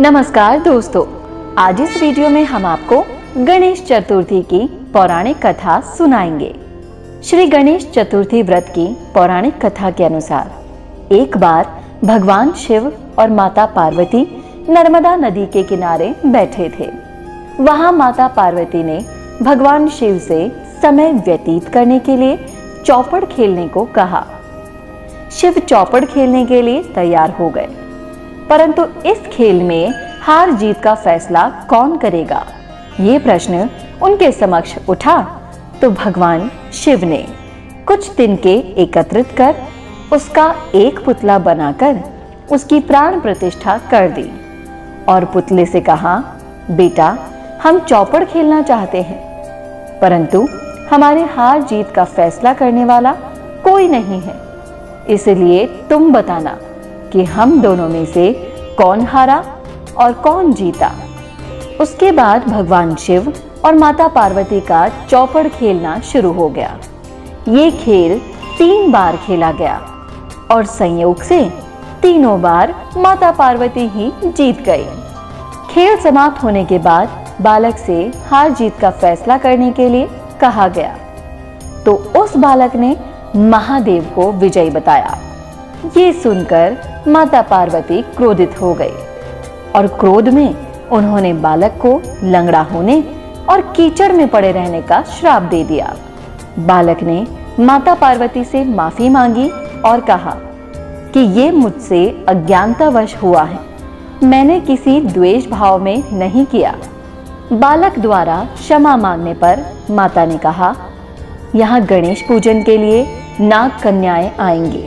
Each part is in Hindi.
नमस्कार दोस्तों, आज इस वीडियो में हम आपको गणेश चतुर्थी की पौराणिक कथा सुनाएंगे। श्री गणेश चतुर्थी व्रत की पौराणिक कथा के अनुसार एक बार भगवान शिव और माता पार्वती नर्मदा नदी के किनारे बैठे थे। वहां माता पार्वती ने भगवान शिव से समय व्यतीत करने के लिए चौपड़ खेलने को कहा। शिव चौपड़ खेलने के लिए तैयार हो गए, परंतु इस खेल में हार जीत का फैसला कौन करेगा, ये प्रश्न उनके समक्ष उठा। तो भगवान शिव ने कुछ तिनके एकत्रित कर उसका एक पुतला बनाकर उसकी प्राण प्रतिष्ठा कर दी और पुतले से कहा, बेटा, हम चौपड़ खेलना चाहते हैं, परंतु हमारे हार जीत का फैसला करने वाला कोई नहीं है, इसलिए तुम बताना कि हम दोनों में से कौन हारा और कौन जीता। उसके बाद भगवान शिव और माता पार्वती का चौपड़ खेलना शुरू हो गया। ये खेल 3 बार खेला गया और संयोग से तीनों बार माता पार्वती ही जीत गई। खेल समाप्त होने के बाद बालक से हार जीत का फैसला करने के लिए कहा गया, तो उस बालक ने महादेव को विजयी बताया। ये सुनकर माता पार्वती क्रोधित हो गई और क्रोध में उन्होंने बालक को लंगड़ा होने और कीचड़ में पड़े रहने का श्राप दे दिया। बालक ने माता पार्वती से माफी मांगी और कहा कि ये मुझसे अज्ञानतावश हुआ है, मैंने किसी द्वेष भाव में नहीं किया। बालक द्वारा क्षमा मांगने पर माता ने कहा, यहाँ गणेश पूजन के लिए नाग कन्याएं आएंगी,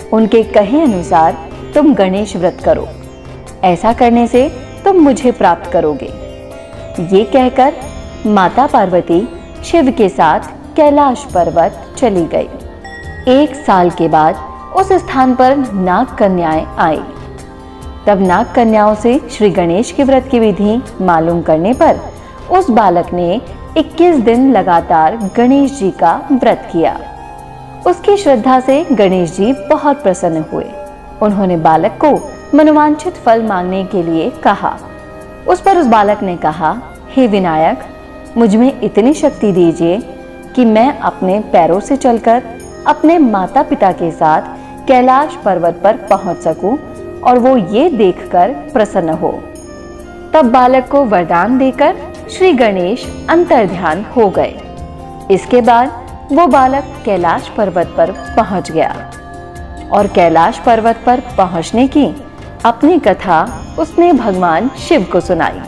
उनके कहे अनुसार तुम गणेश व्रत करो, ऐसा करने से तुम मुझे प्राप्त करोगे। ये कहकर माता पार्वती शिव के साथ कैलाश पर्वत चली गई। 1 साल के बाद उस स्थान पर नाग कन्याएं आई। तब नाग कन्याओं से श्री गणेश के व्रत की विधि मालूम करने पर उस बालक ने 21 दिन लगातार गणेश जी का व्रत किया। उसकी श्रद्धा से गणेश जी बहुत प्रसन्न हुए। उन्होंने बालक को मनोवांछित फल मांगने के लिए कहा। उस पर उस बालक ने कहा, हे विनायक, मुझ में इतनी शक्ति दीजिए कि मैं अपने पैरों से चलकर अपने माता पिता के साथ कैलाश पर्वत पर पहुंच सकूं और वो ये देखकर प्रसन्न हो। तब बालक को वरदान देकर श्री गणेश अंतर्ध्यान हो गए। इसके बाद वो बालक कैलाश पर्वत पर पहुंच गया और कैलाश पर्वत पर पहुंचने की अपनी कथा उसने भगवान शिव को सुनाई।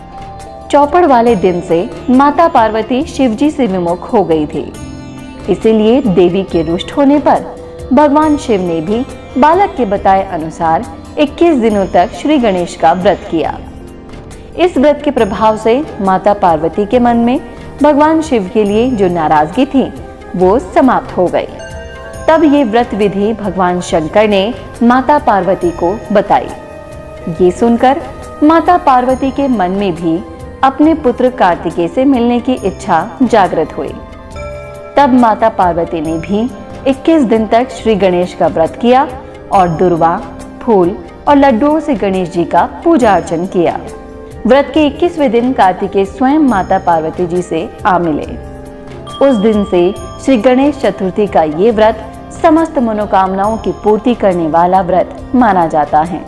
चौपड़ वाले दिन से माता पार्वती शिवजी से विमुख हो गई थी, इसीलिए देवी के रुष्ट होने पर भगवान शिव ने भी बालक के बताए अनुसार 21 दिनों तक श्री गणेश का व्रत किया। इस व्रत के प्रभाव से माता पार्वती के मन में भगवान शिव के लिए जो नाराजगी थी वो समाप्त हो गई। तब ये व्रत विधि भगवान शंकर ने माता पार्वती को बताई। ये सुनकर माता पार्वती के मन में भी अपने पुत्र कार्तिकेय से मिलने की इच्छा जागृत हुई। तब माता पार्वती ने भी 21 दिन तक श्री गणेश का व्रत किया और दुर्वा, फूल और लड्डुओं से गणेश जी का पूजा अर्चन किया। व्रत के 21वें दिन कार्तिकेय स्वयं माता पार्वती जी से आ मिले। उस दिन से श्री गणेश चतुर्थी का ये व्रत समस्त मनोकामनाओं की पूर्ति करने वाला व्रत माना जाता है।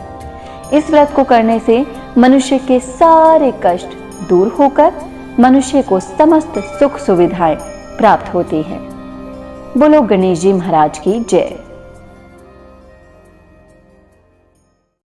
इस व्रत को करने से मनुष्य के सारे कष्ट दूर होकर मनुष्य को समस्त सुख सुविधाएं प्राप्त होती हैं। बोलो गणेश जी महाराज की जय।